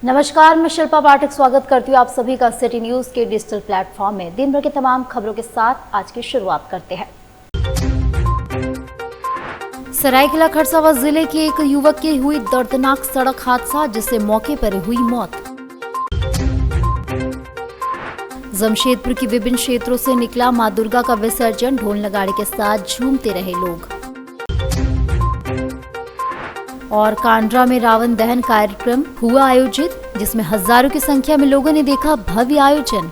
नमस्कार, मैं शिल्पा पाठक स्वागत करती हूँ आप सभी का सिटी न्यूज के डिजिटल प्लेटफॉर्म में। दिन भर के तमाम खबरों के साथ आज की शुरुआत करते हैं। सरायकेला खरसावां जिले के एक युवक की हुई दर्दनाक सड़क हादसा, जिससे मौके पर ही हुई मौत। जमशेदपुर की विभिन्न क्षेत्रों से निकला मां दुर्गा का विसर्जन, ढोल नगाड़े के साथ झूमते रहे लोग। और कांड्रा में रावण दहन कार्यक्रम हुआ आयोजित, जिसमें हजारों की संख्या में लोगों ने देखा भव्य आयोजन।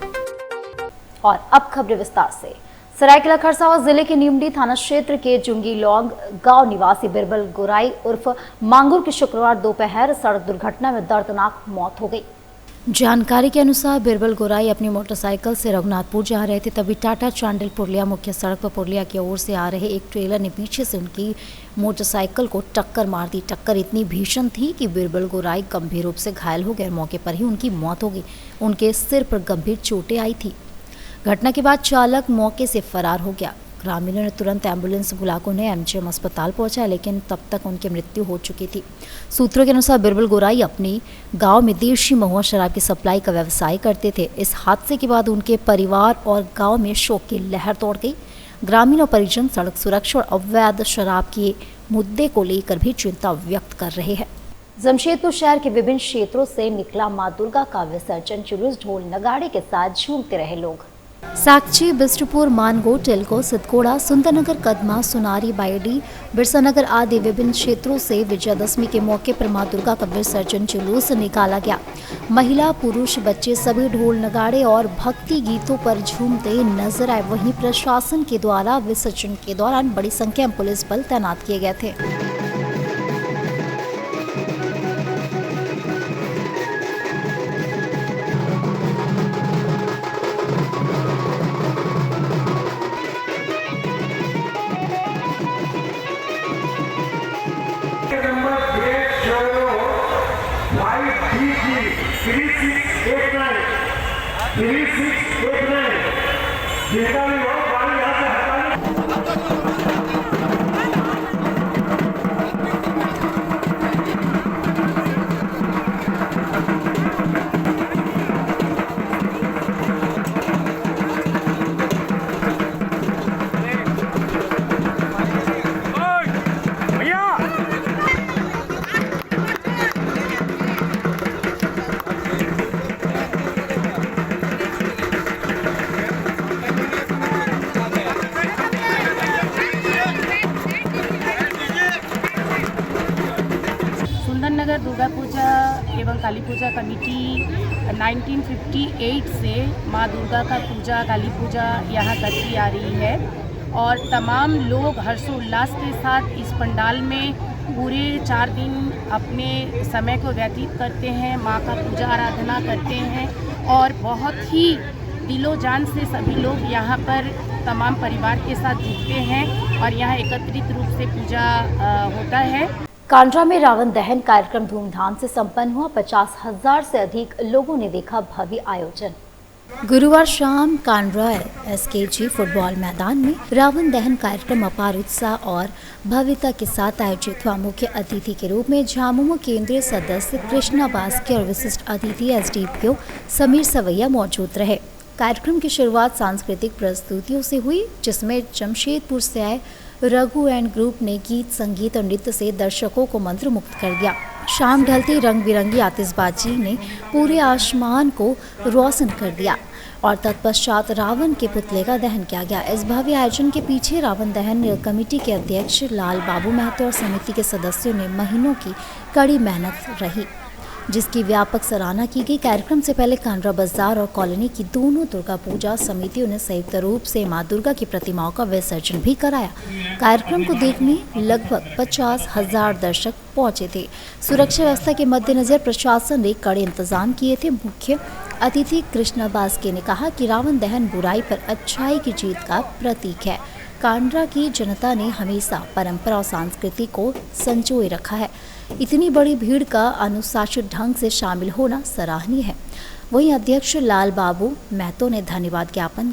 और अब खबरें विस्तार से। सरायकेला खरसावां जिले के निमडी थाना क्षेत्र के जुंगीलोंग गांव निवासी बिरबल गोराई उर्फ मांगुर की शुक्रवार दोपहर सड़क दुर्घटना में दर्दनाक मौत हो गई। जानकारी के अनुसार बिरबल गोराई अपनी मोटरसाइकिल से रघुनाथपुर जा रहे थे, तभी टाटा चांडिल पुरलिया मुख्य सड़क पर पुरलिया की ओर से आ रहे एक ट्रेलर ने पीछे से उनकी मोटरसाइकिल को टक्कर मार दी। टक्कर इतनी भीषण थी कि बिरबल गोराई गंभीर रूप से घायल हो गए। मौके पर ही उनकी मौत हो गई। उनके सिर पर गंभीर चोटें आई थी। घटना के बाद चालक मौके से फरार हो गया। ग्रामीणों ने तुरंत एम्बुलेंस बुलाकर उन्हें एमजीएम अस्पताल पहुंचाया, लेकिन तब तक उनकी मृत्यु हो चुकी थी। सूत्रों के अनुसार बिरबल गोराई अपनी गांव में देशी महुआ शराब की सप्लाई का व्यवसाय करते थे। इस हादसे के बाद उनके परिवार और गांव में शोक की लहर दौड़ गई। ग्रामीण और परिजन सड़क सुरक्षा और अवैध शराब के मुद्दे को लेकर भी चिंता व्यक्त कर रहे हैं। जमशेदपुर शहर के विभिन्न क्षेत्रों से निकला मां दुर्गा का विसर्जन जुलूस, ढोल नगाड़े के साथ झूमते रहे लोग। साक्षी, बिष्टुपुर, मानगो, टेलको, सिद्धकोड़ा, सुंदरनगर, कदमा, सुनारी, बायडी, बिरसानगर आदि विभिन्न क्षेत्रों से विजयादशमी के मौके पर मां दुर्गा का विसर्जन जुलूस निकाला गया। महिला, पुरुष, बच्चे सभी ढोल नगाड़े और भक्ति गीतों पर झूमते नजर आए। वहीं प्रशासन के द्वारा विसर्जन के दौरान बड़ी संख्या में पुलिस बल तैनात किए गए थे। सुंदरनगर दुर्गा पूजा एवं काली पूजा कमेटी 1958 से माँ दुर्गा का पूजा, काली पूजा यहाँ करती आ रही है और तमाम लोग हर्षोल्लास के साथ इस पंडाल में पूरे 4 दिन अपने समय को व्यतीत करते हैं, माँ का पूजा आराधना करते हैं और बहुत ही दिलो जान से सभी लोग यहाँ पर तमाम परिवार के साथ जुटते हैं और यहाँ एकत्रित रूप से पूजा होता है। कांड्रा में रावण दहन कार्यक्रम धूमधाम से संपन्न हुआ। 50,000 से अधिक लोगों ने देखा भव्य आयोजन। गुरुवार शाम कांड्रा एसकेजी फुटबॉल मैदान में रावण दहन कार्यक्रम अपार उत्साह और भव्यता के साथ आयोजित हुआ। मुख्य अतिथि के रूप में झामुमो केंद्रीय सदस्य कृष्णा बास्के और विशिष्ट अतिथि एसडीपीओ समीर सवैया मौजूद रहे। कार्यक्रम की शुरुआत सांस्कृतिक प्रस्तुतियों से हुई, जिसमें जमशेदपुर से आए रघु एंड ग्रुप ने गीत, संगीत और नृत्य से दर्शकों को मंत्रमुग्ध कर दिया। शाम ढलते रंग बिरंगी आतिशबाजी ने पूरे आसमान को रोशन कर दिया और तत्पश्चात रावण के पुतले का दहन किया गया। इस भव्य आयोजन के पीछे रावण दहन कमेटी के अध्यक्ष लाल बाबू महतो और समिति के सदस्यों ने महीनों की कड़ी मेहनत रही, जिसकी व्यापक सराहना की गई। कार्यक्रम से पहले कांड्रा बाजार और कॉलोनी की दोनों दुर्गा पूजा समितियों ने संयुक्त रूप से मां दुर्गा की प्रतिमाओं का विसर्जन भी कराया। कार्यक्रम को देखने लगभग 50,000 दर्शक पहुंचे थे। सुरक्षा व्यवस्था के मद्देनजर प्रशासन ने कड़े इंतजाम किए थे। मुख्य अतिथि कृष्णा बास्के ने कहा कि रावण दहन बुराई पर अच्छाई की जीत का प्रतीक है। कांड्रा की जनता ने हमेशा परंपरा और संस्कृति को संजोए रखा है। इतनी बड़ी भीड़ का अनुशासित ढंग से शामिल होना सराहनीय है। वहीं अध्यक्ष लाल बाबू महतो ने धन्यवाद ज्ञापन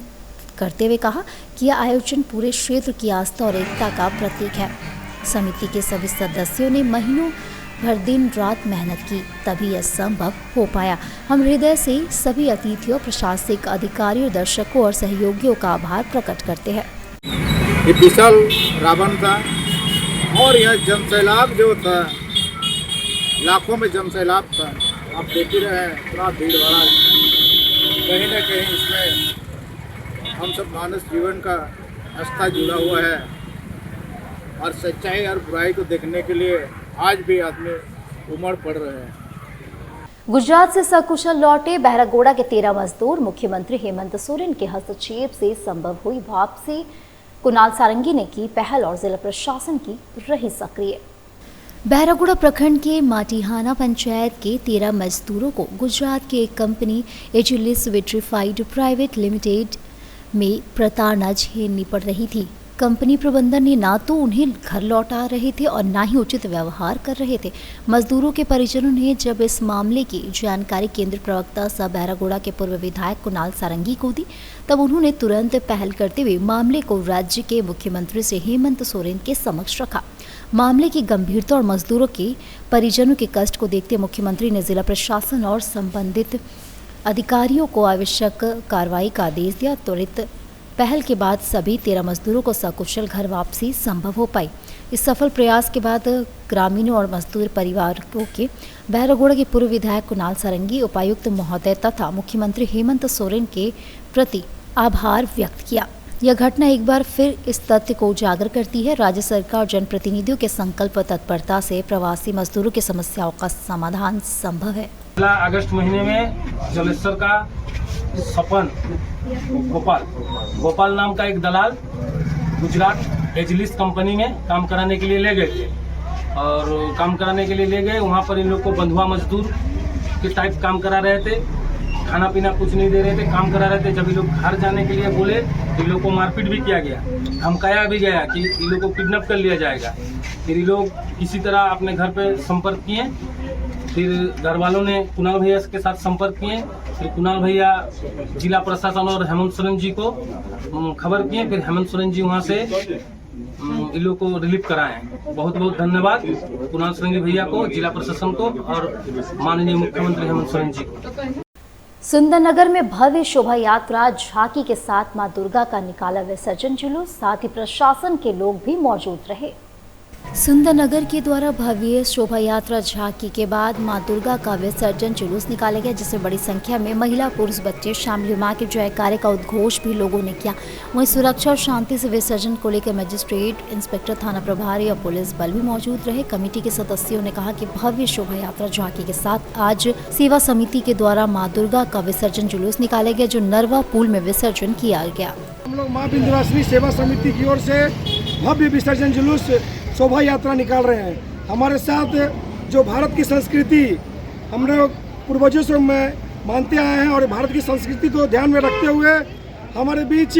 करते हुए कहा कि यह आयोजन पूरे क्षेत्र की आस्था और एकता का प्रतीक है। समिति के सभी सदस्यों ने महीनों भर दिन रात मेहनत की, तभी यह संभव हो पाया। हम हृदय से सभी अतिथियों, प्रशासनिक अधिकारियों, दर्शकों और सहयोगियों का आभार प्रकट करते हैं। ये विशाल रावण था और यह जनसैलाब जो था, लाखों में जनसैलाब था। आप देख ही रहे हैं इतना भीड़ भाड़, कहीं न कहीं इसमें हम सब मानव जीवन का आस्था जुड़ा हुआ है और सच्चाई और बुराई को देखने के लिए आज भी आदमी उमड़ पड़ रहे हैं। गुजरात से सकुशल लौटे बहरागोड़ा के 13 मजदूर, मुख्यमंत्री हेमंत सोरेन के हस्तक्षेप से संभव हुई वापसी। कुणाल सारंगी ने की पहल और जिला प्रशासन की रही सक्रिय। बहरागोड़ा प्रखंड के माटीहाना पंचायत के 13 मजदूरों को गुजरात की एक company Agilus vitrified private limited में प्रताड़ना झेलनी पड़ रही थी। कंपनी प्रबंधन ने ना तो उन्हें घर लौटा रहे थे और ना ही उचित व्यवहार कर रहे थे। मजदूरों के परिजनों ने जब इस मामले की जानकारी केंद्र प्रवक्ता सह बहरागोड़ा के पूर्व विधायक कुणाल सारंगी को दी, तब उन्होंने तुरंत पहल करते हुए मामले को राज्य के मुख्यमंत्री से हेमंत सोरेन के समक्ष रखा। मामले की गंभीरता और मजदूरों के परिजनों के कष्ट को देखते मुख्यमंत्री ने जिला प्रशासन और संबंधित अधिकारियों को आवश्यक कार्रवाई का आदेश दिया। त्वरित पहल के बाद सभी 13 मजदूरों को सकुशल घर वापसी संभव हो पाई। इस सफल प्रयास के बाद ग्रामीणों और मजदूर परिवारों के बहरागोड़ा के पूर्व विधायक कुणाल सारंगी, उपायुक्त महोदय तथा मुख्यमंत्री हेमंत सोरेन के प्रति आभार व्यक्त किया। यह घटना एक बार फिर इस तथ्य को उजागर करती है, राज्य सरकार और जनप्रतिनिधियों के संकल्प तत्परता से प्रवासी मजदूरों की समस्याओं का समाधान संभव है। अगस्त महीने में जलेश्वर का सपन गोपाल नाम का एक दलाल गुजरात एजिलिस कंपनी में काम कराने के लिए ले गए थे और काम कराने के लिए ले गए। वहाँ पर इन लोग को बंधुआ मजदूर के टाइप काम करा रहे थे, खाना पीना कुछ नहीं दे रहे थे, काम करा रहे थे। जब ये लोग घर जाने के लिए बोले तो इन लोग को मारपीट भी किया गया, धमकाया भी गया कि इन लोग को किडनैप कर लिया जाएगा। फिर ये लोग किसी तरह अपने घर पे संपर्क किए, फिर घर वालों ने कुणाल भैया के साथ संपर्क किए, फिर कुणाल भैया जिला प्रशासन और हेमंत सोरेन जी को खबर किए, फिर हेमंत सोरेन जी वहाँ से इन लोग को रिलीफ कराएं। बहुत बहुत धन्यवाद कुणाल सारंगी भैया को, जिला प्रशासन को और माननीय मुख्यमंत्री हेमंत सोरेन जी को। सुंदरनगर में भव्य शोभा यात्रा झांकी के साथ मां दुर्गा का निकाला विसर्जन जुलूस, साथ ही प्रशासन के लोग भी मौजूद रहे। सुंदरनगर के द्वारा भव्य शोभा यात्रा झांकी के बाद मां दुर्गा का विसर्जन जुलूस निकाला गया, जिसमें बड़ी संख्या में महिला, पुरुष, बच्चे शामिल हुए। मां के जयकारे का उद्घोष भी लोगों ने किया। वहीं सुरक्षा और शांति से विसर्जन को लेकर मजिस्ट्रेट, इंस्पेक्टर, थाना प्रभारी और पुलिस बल भी मौजूद रहे। कमेटी के सदस्यों ने कहा कि भव्य शोभा यात्रा झांकी के साथ आज सेवा समिति के द्वारा माँ दुर्गा का विसर्जन जुलूस निकाला गया, जो नरवा पुल में विसर्जन किया गया। हम लोग माँ विंध्यवासिनी सेवा समिति की ओर से भव्य विसर्जन जुलूस शोभा यात्रा निकाल रहे हैं। हमारे साथ जो भारत की संस्कृति हम लोग पूर्वजों से मानते आए हैं और भारत की संस्कृति को ध्यान में रखते हुए हमारे बीच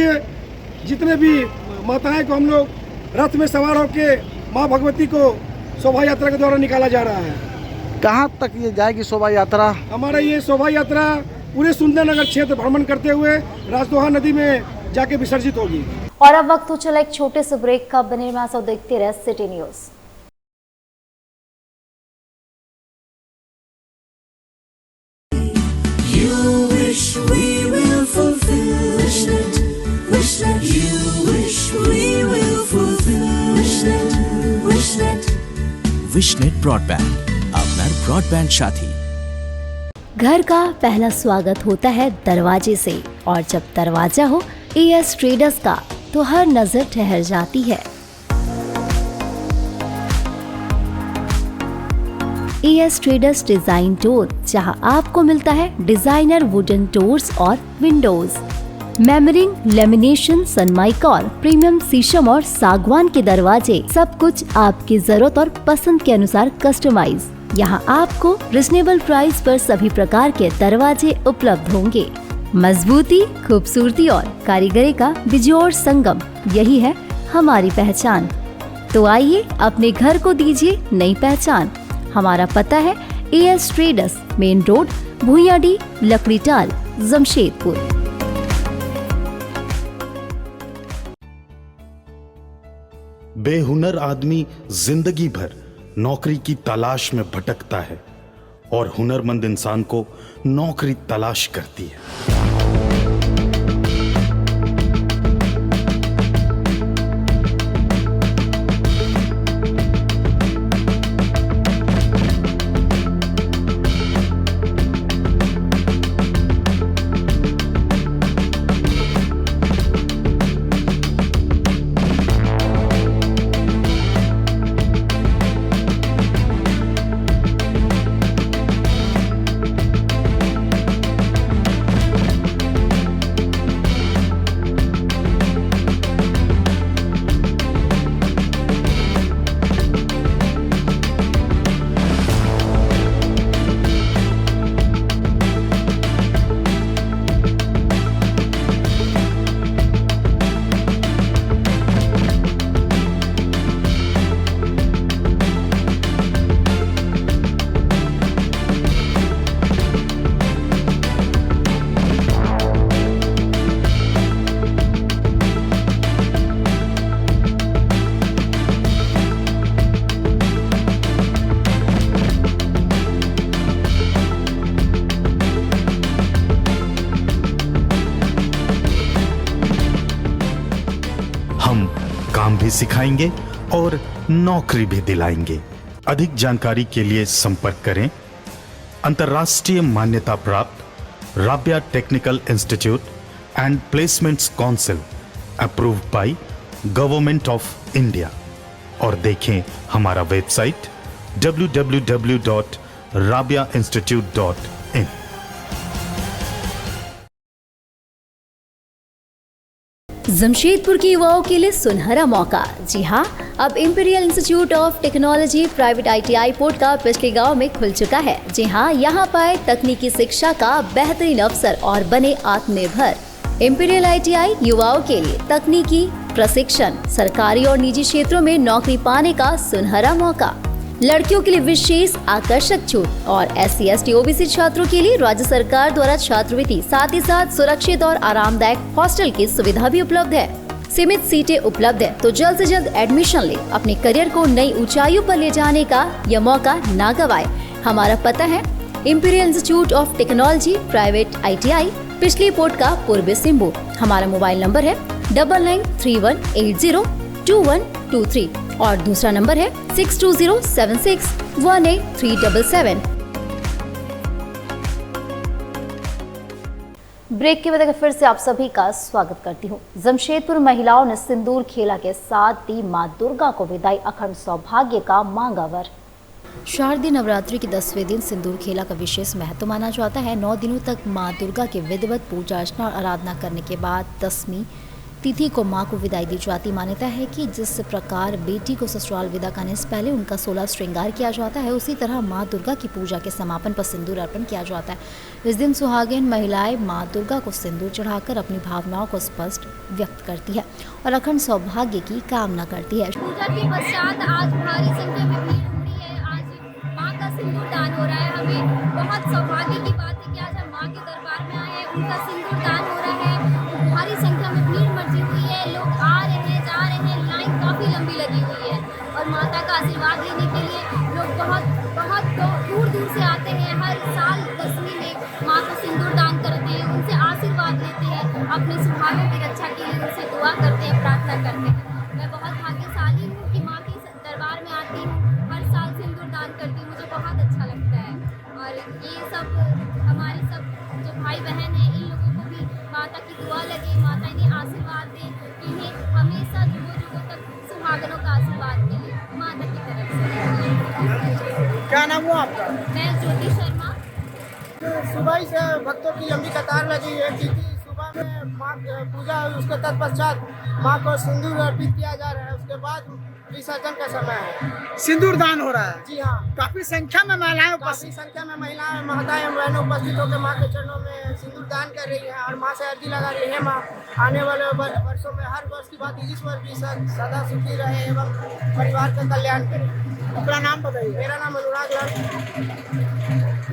जितने भी माताएं को हम लोग रथ में सवार होकर माँ भगवती को शोभा यात्रा के द्वारा निकाला जा रहा है। कहाँ तक ये जाएगी शोभा यात्रा? हमारा ये शोभा यात्रा पूरे सुंदरनगर क्षेत्र भ्रमण करते हुए राजदोहा नदी में जाके विसर्जित होगी। और अब वक्त हो चला एक छोटे से ब्रेक का। बने रहना, सब देखते रहे सिटी न्यूज। विशनेट ब्रॉडबैंड, আপনার ब्रॉडबैंड साथी। घर का पहला स्वागत होता है दरवाजे से, और जब दरवाजा हो एएस ट्रेडर्स का तो हर नजर ठहर जाती है। एएस ट्रेडर्स डिजाइन डोर, जहां आपको मिलता है डिजाइनर वुडन डोर्स और विंडोज, मेमरिंग, लेमिनेशन, सनमाइका, प्रीमियम शीशम और सागवान के दरवाजे, सब कुछ आपकी जरूरत और पसंद के अनुसार कस्टमाइज। यहाँ आपको रिजनेबल प्राइस पर सभी प्रकार के दरवाजे उपलब्ध होंगे। मजबूती, खूबसूरती और कारीगरी का बेजोड़ संगम, यही है हमारी पहचान। तो आइए अपने घर को दीजिए नई पहचान। हमारा पता है AS traders, main road, Bhuiyadih, Lakdital, Jamshedpur. बेहुनर आदमी जिंदगी भर नौकरी की तलाश में भटकता है और हुनरमंद इंसान को नौकरी तलाश करती है। हम काम भी सिखाएंगे और नौकरी भी दिलाएंगे। अधिक जानकारी के लिए संपर्क करें अंतर्राष्ट्रीय मान्यता प्राप्त Rabia technical institute and placements council approved by government of India और देखें हमारा वेबसाइट www.rabiainstitute.in। जमशेदपुर के युवाओं के लिए सुनहरा मौका। जी हाँ, अब imperial institute of technology private ITI port का पिछले गांव में खुल चुका है। जी हाँ, यहाँ पाए तकनीकी शिक्षा का बेहतरीन अवसर और बने आत्मनिर्भर। इंपीरियल ITI युवाओं के लिए तकनीकी प्रशिक्षण, सरकारी और निजी क्षेत्रों में नौकरी पाने का सुनहरा मौका। लड़कियों के लिए विशेष आकर्षक छूट और SC ST OBC छात्रों के लिए राज्य सरकार द्वारा छात्रवृत्ति, साथ ही साथ सुरक्षित और आरामदायक हॉस्टल की सुविधा भी उपलब्ध है। सीमित सीटें उपलब्ध है, तो जल्द से जल्द एडमिशन ले, अपने करियर को नई ऊंचाइयों पर ले जाने का यह मौका ना गवाए। हमारा पता है imperial institute of technology private ITI पिछली पोर्ट का पूर्वी सिंबू। हमारा मोबाइल नंबर है 9931802123 और दूसरा नंबर है 6207618377। ब्रेक के बाद फिर से आप सभी का स्वागत करती हूँ। जमशेदपुर महिलाओं ने सिंदूर खेला के साथ दी मां दुर्गा को विदाई, अखंड सौभाग्य का मांगा वर। शारदीय नवरात्रि के 10वें दिन सिंदूर खेला का विशेष महत्व माना जाता है। 9 दिनों तक मां दुर्गा के विधिवत पूजा अर्चना और आराधना करने के बाद 10वीं तिथि को मां को विदाई दी जाती। मान्यता है कि जिस प्रकार बेटी को ससुराल विदा करने से पहले उनका 16 श्रृंगार किया जाता है, उसी तरह मां दुर्गा की पूजा के समापन पर सिंदूर अर्पण किया जाता है। इस दिन सुहागिन महिलाएं मां दुर्गा को सिंदूर चढ़ाकर अपनी भावनाओं को स्पष्ट व्यक्त करती है और अखंड सौभाग्य की कामना करती है। पूजा के पश्चात आज भारी संख्या में भीड़ उमड़ी है। आज मां का सिंदूर दान हो रहा है। हमें बहुत सौभाग्य की बात है कि आज हम मां के दरबार में आए हैं, उनका सिंदूर दान हो रहा है। भारी संख्या में भीड़ मची हुई है, लोग आ रहे हैं, जा रहे हैं, लाइन काफ़ी लंबी लगी हुई है और माता का आशीर्वाद लेने के लिए लोग बहुत बहुत दूर दूर से आते हैं। हर साल 10वीं में माँ को सिंदूर दान करते हैं, उनसे आशीर्वाद लेते हैं, अपने सुहागों की रक्षा के लिए उनसे दुआ करते हैं, प्रार्थना करते हैं। मैं बहुत भाग्यशाली हूँ कि माँ के दरबार में आती हूँ, हर साल सिंदूर दान करती हूँ, मुझे बहुत अच्छा लगता है। और ये सब हमारे सब जो भाई बहन हैं, इन लोगों को भी माता की दुआ लगे, माता इन्हें आशीर्वाद दे, इन्हें हमेशा जुगों जुगों तक सुहागनों का आशीर्वाद मिले माता की तरफ से। क्या नाम हुआ आपका? मैं ज्योति शर्मा। सुबह ही से भक्तों की लंबी कतार लगी है क्योंकि सुबह में माँ पूजा, उसके तत्पश्चात माँ को सिंदूर अर्पित किया जा रहा है, उसके बाद विसर्जन का समय है। सिंदूर दान हो रहा है। जी हाँ, काफी संख्या में महिलाएं काफी संख्या में महिलाएं, माताएं, बहनें उपस्थित होकर माँ के चरणों में सिंदूर दान कर रही है और माँ से अर्जी लगा रही है माँ आने वाले वर्षों में हर वर्ष की बात इस वर्ष भी सदा सुखी रहे एवं परिवार का कल्याण करे। अपना नाम बताइए। मेरा नाम अनुराग लाल।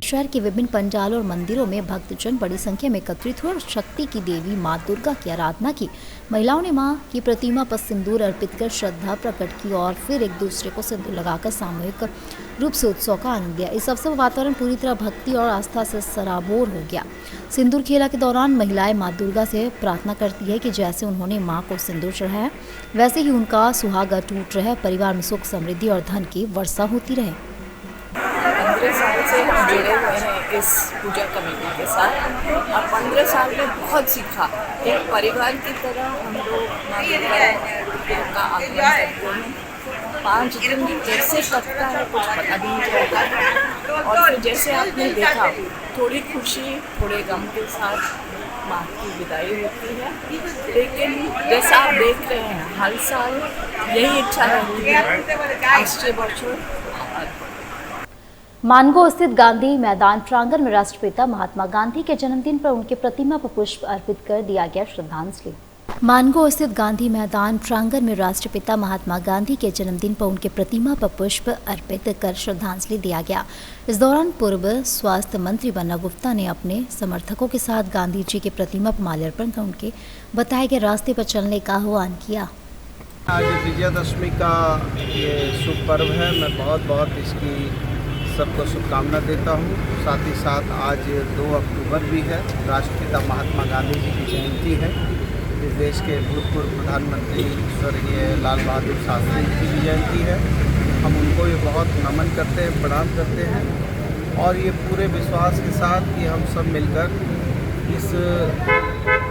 शहर के विभिन्न पंडालों और मंदिरों में भक्तजन बड़ी संख्या में एकत्रित हुए और शक्ति की देवी मां दुर्गा की आराधना की। महिलाओं ने मां की प्रतिमा पर सिंदूर अर्पित कर श्रद्धा प्रकट की और फिर एक दूसरे को सिंदूर लगाकर सामूहिक रूप से उत्सव का आनंद लिया। इस अवसर वातावरण पूरी तरह भक्ति और आस्था से सराबोर हो गया। सिंदूर खेला के दौरान महिलाएं मां दुर्गा से प्रार्थना करती है कि जैसे उन्होंने मां को सिंदूर चढ़ाया वैसे ही उनका सुहागा टूट रहे, परिवार में सुख समृद्धि और धन की वर्षा होती रहे। 15 साल से हम जुड़े हुए हैं इस पूजा कमेटी के साथ और 15 साल में बहुत सीखा। एक परिवार की तरह हम लोग मां दुर्गा का आगमन करते हैं। 5 दिन कैसे कटता है कुछ पता नहीं चलता और फिर जैसे आपने देखा थोड़ी खुशी थोड़े गम के साथ माँ की विदाई होती है, लेकिन जैसा आप देख रहे हैं हर साल यही इच्छा रहती है आष्टे बच्चों। मानगो स्थित गांधी मैदान प्रांगण में राष्ट्रपिता महात्मा गांधी के जन्मदिन पर उनके प्रतिमा पर पुष्प अर्पित कर दिया गया श्रद्धांजलि। मानगो स्थित गांधी मैदान प्रांगण में राष्ट्रपिता महात्मा गांधी के जन्मदिन पर उनके प्रतिमा पर पुष्प अर्पित कर श्रद्धांजलि दिया गया। इस दौरान पूर्व स्वास्थ्य मंत्री बन्ना गुप्ता ने अपने समर्थकों के साथ गांधी जी की प्रतिमा पर माल्यार्पण कर उनके बताए गए रास्ते पर चलने का आह्वान किया। आज विजयादशमी का ये शुभ पर्व है, मैं बहुत इसकी सबको शुभकामना देता हूँ। साथ ही साथ आज 2 अक्टूबर भी है, राष्ट्रपिता महात्मा गांधी जी की जयंती है। इस देश के भूतपूर्व प्रधानमंत्री स्वर्गीय लाल बहादुर शास्त्री जी की भी जयंती है। हम उनको ये बहुत नमन करते हैं, प्रणाम करते हैं और ये पूरे विश्वास के साथ कि हम सब मिलकर इस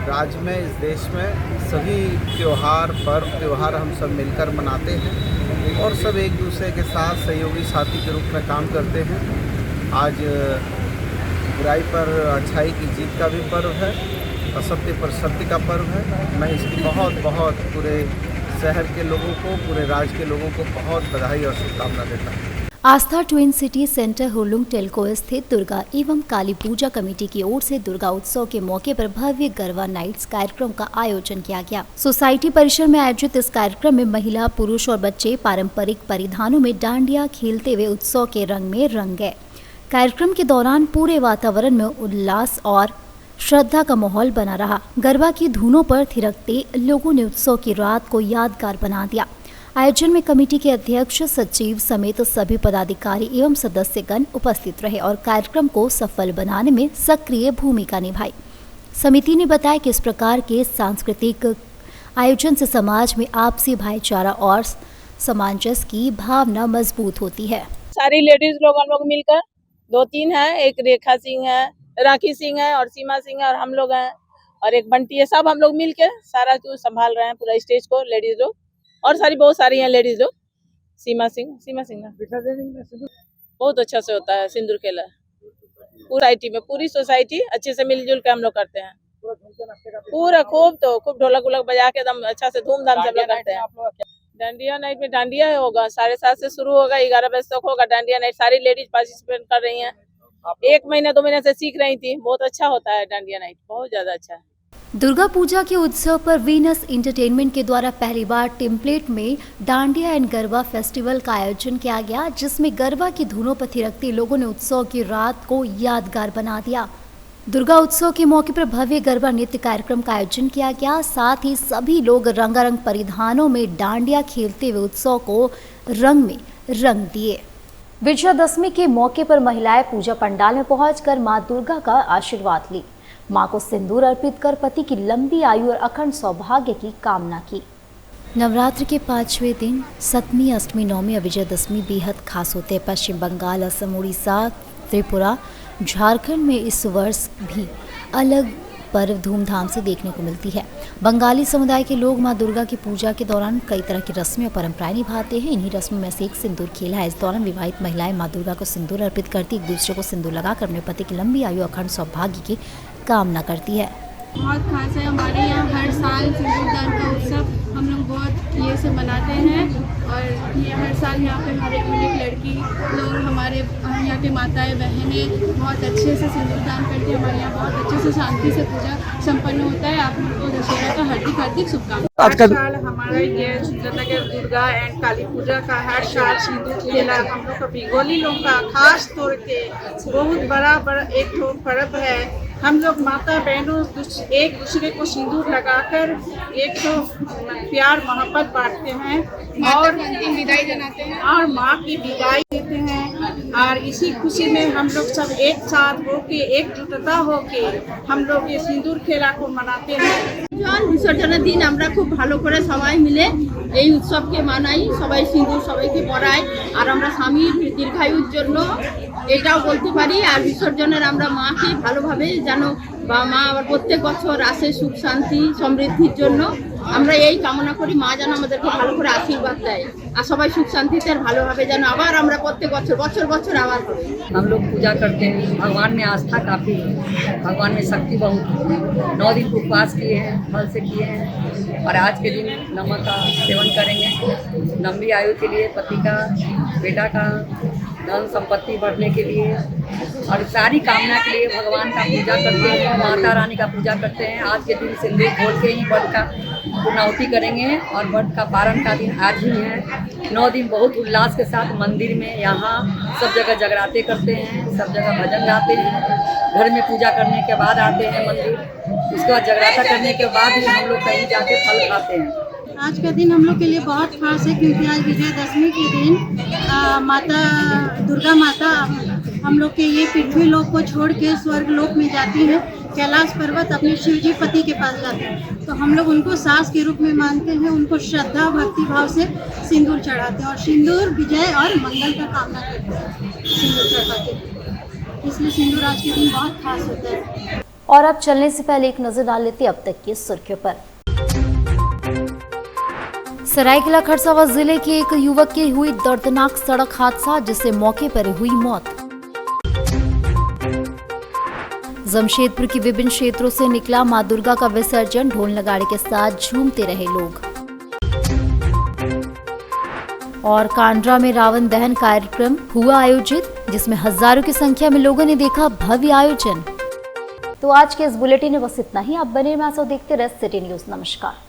राज्य में, इस देश में सभी त्यौहार हम सब मिलकर मनाते हैं और सब एक दूसरे के साथ सहयोगी साथी के रूप में काम करते हैं। आज बुराई पर अच्छाई की जीत का भी पर्व है, असत्य पर सत्य का पर्व है। मैं इसकी बहुत पूरे शहर के लोगों को, पूरे राज्य के लोगों को बहुत बधाई और शुभकामना देता हूँ। Aastha twin city centre Hurlung Telco स्थित दुर्गा एवं काली पूजा कमेटी की ओर से दुर्गा उत्सव के मौके पर भव्य गरबा नाइट्स कार्यक्रम का आयोजन किया गया। सोसाइटी परिसर में आयोजित इस कार्यक्रम में महिला, पुरुष और बच्चे पारंपरिक परिधानों में डांडिया खेलते हुए उत्सव के रंग में रंग गए। कार्यक्रम के दौरान पूरे वातावरण में उल्लास और श्रद्धा का माहौल बना रहा। गरबा की धुनों पर थिरकते लोगों ने उत्सव की रात को यादगार बना दिया। आयोजन में कमेटी के अध्यक्ष, सचिव समेत सभी पदाधिकारी एवं सदस्यगण उपस्थित रहे और कार्यक्रम को सफल बनाने में सक्रिय भूमिका निभाई। समिति ने बताया कि इस प्रकार के सांस्कृतिक आयोजन से समाज में आपसी भाईचारा और सामंजस्य की भावना मजबूत होती है। सारी लेडीज लोग हम लोग मिलकर 2-3 है, एक रेखा सिंह है, राखी सिंह है और सीमा सिंह है और हम लोग हैं और एक बंटी है। सब हम लोग मिलकर सारा कुछ संभाल रहे हैं, पूरा स्टेज को लेडीज लोग और बहुत सारी हैं लेडीज लोग। सीमा सिंह बहुत अच्छा से होता है सिंदूर खेला। पूरी सोसाइटी अच्छे से मिलजुल के हम लोग करते हैं। पूरा खूब ढोलक उलक बजा के एकदम अच्छा से धूमधाम से करते हैं। डांडिया नाइट में डांडिया होगा 7:30 से शुरू होगा, 11 बजे तक होगा डांडिया नाइट। सारी लेडीज पार्टिसिपेट कर रही हैं। 1 महीना 2 महीने से सीख रही थी। बहुत अच्छा होता है डांडिया नाइट, बहुत ज्यादा अच्छा है। दुर्गा पूजा के उत्सव पर वीनस एंटरटेनमेंट के द्वारा पहली बार टेम्पलेट में डांडिया एंड गरबा फेस्टिवल का आयोजन किया गया, जिसमें गरबा की धुनों पर थिरकते लोगों ने उत्सव की रात को यादगार बना दिया। दुर्गा उत्सव के मौके पर भव्य गरबा नृत्य कार्यक्रम का आयोजन किया गया। साथ ही सभी लोग रंगारंग परिधानों में डांडिया खेलते हुए उत्सव को रंग में रंग दिए। विजयादशमी के मौके पर महिलाएं पूजा पंडाल में पहुंचकर मां दुर्गा का आशीर्वाद ली। मां को सिंदूर अर्पित कर पति की लंबी आयु और अखंड सौभाग्य की कामना की। नवरात्र के 5वें दिन सप्तमी, अष्टमी, नवमी और विजयादशमी बेहद खास होते हैं। पश्चिम बंगाल, असम, उड़ीसा, त्रिपुरा, झारखंड में इस वर्ष भी अलग पर्व धूमधाम से देखने को मिलती है। बंगाली समुदाय के लोग मां दुर्गा की पूजा के दौरान कई तरह की रस्में और परंपराएं निभाते हैं। इन्हीं रस्मों में से एक सिंदूर खेला है। इस दौरान विवाहित महिलाएं मां दुर्गा को सिंदूर अर्पित करती, एक दूसरे को सिंदूर लगाकर अपने पति की लंबी आयु और अखंड सौभाग्य की कामना करती है। बहुत खास है। हमारे यहाँ हर साल सिंदूरदान का उत्सव हम लोग बहुत ये से मनाते हैं और ये हर साल यहाँ पे हमारे अनेक लड़की लोग हमारे यहाँ के माताएं बहनें बहुत अच्छे से सिंदूरदान करके हमारे यहाँ बहुत अच्छे से शांति से पूजा संपन्न होता है। आप लोगों को दशहरा का हार्दिक हार्दिक शुभकामनाएं। हर साल हमारा ये सुंदरनगर दुर्गा एंड काली पूजा का हर साल सिंदूर खेला हम लोग का बेंगोली लोग का खास तौर पे बहुत बड़ा एक तो पर्व है। हम लोग माता बहनों एक दूसरे को सिंदूर लगाकर एक तो प्यार मोहब्बत बांटते हैं और विदाई जनाते हैं और माँ की विदाई देते हैं और इसी खुशी में हम लोग सब एक साथ होके एकजुटता होके हम लोग ये सिंदूर खेला को मनाते हैं। विसर्जনের দিন আমরা খুব ভালো করে সবাই মিলে এই উৎসবকে মানাই, সবাই সিঁদুর সবাইকে পরাই আর আমরা স্বামীর দীর্ঘায়ুর জন্য এটাও বলতে পারি। আর বিসর্জনের আমরা মাকে ভালোভাবে যেন বা মা আবার প্রত্যেক বছর আসে সুখ শান্তি সমৃদ্ধির জন্য আমরা এই কামনা করি, মা যেন আমাদেরকে ভালো করে আশীর্বাদ দেয় আর সবাই সুখ শান্তিতে আর ভালোভাবে যেন আবার আমরা প্রত্যেক বছর বছর বছর আবার করি। हम लोग पूजा करते हैं, भगवान में आस्था काफ़ी है, भगवान में शक्ति बहुत है। 9 दिन उपवास किए हैं, फल से किए हैं और आज के दिन नमक का सेवन करेंगे। लंबी आयु के लिए, पति का, बेटा का, धन संपत्ति बढ़ने के लिए और सारी कामना के लिए भगवान का पूजा करते हैं, माता रानी का पूजा करते हैं। आज के दिन सिंदूर घोल के ही व्रत का पूर्णाहुति करेंगे और व्रत का पारण का दिन आज ही है। 9 दिन बहुत उल्लास के साथ मंदिर में यहाँ सब जगह जगराते करते हैं, सब जगह भजन गाते हैं, घर में पूजा करने के बाद आते हैं मंदिर, उसके बाद जगराता करने के बाद ही हम लोग कहीं जाके फल खाते हैं। आज का दिन हम लोग के लिए बहुत खास है क्योंकि आज विजयदशमी के दिन माता दुर्गा माता हम लोग के ये पृथ्वी लोक को छोड़ के स्वर्ग लोक में जाती है। कैलाश पर्वत अपने शिव जी पति के पास जाते हैं तो हम लोग उनको सास के रूप में मानते हैं, उनको श्रद्धा भक्ति भाव से सिंदूर चढ़ाते हैं और सिंदूर विजय और मंगल का कामना करते हैं सिंदूर चढ़ाते हैं, इसलिए सिंदूर आज के दिन बहुत खास होता है। और अब चलने से पहले एक नजर डाल लेते अब तक की सुर्खियों पर। सरायकेला खरसावां जिले के एक युवक की हुई दर्दनाक सड़क हादसा जिससे मौके पर हुई मौत। जमशेदपुर की विभिन्न क्षेत्रों से निकला मां दुर्गा का विसर्जन, ढोल नगाड़े के साथ झूमते रहे लोग। और कांड्रा में रावण दहन कार्यक्रम हुआ आयोजित जिसमें हजारों की संख्या में लोगों ने देखा भव्य आयोजन। तो आज के इस बुलेटिन में बस इतना ही। आप बने में देखते रहे सिटी न्यूज। नमस्कार।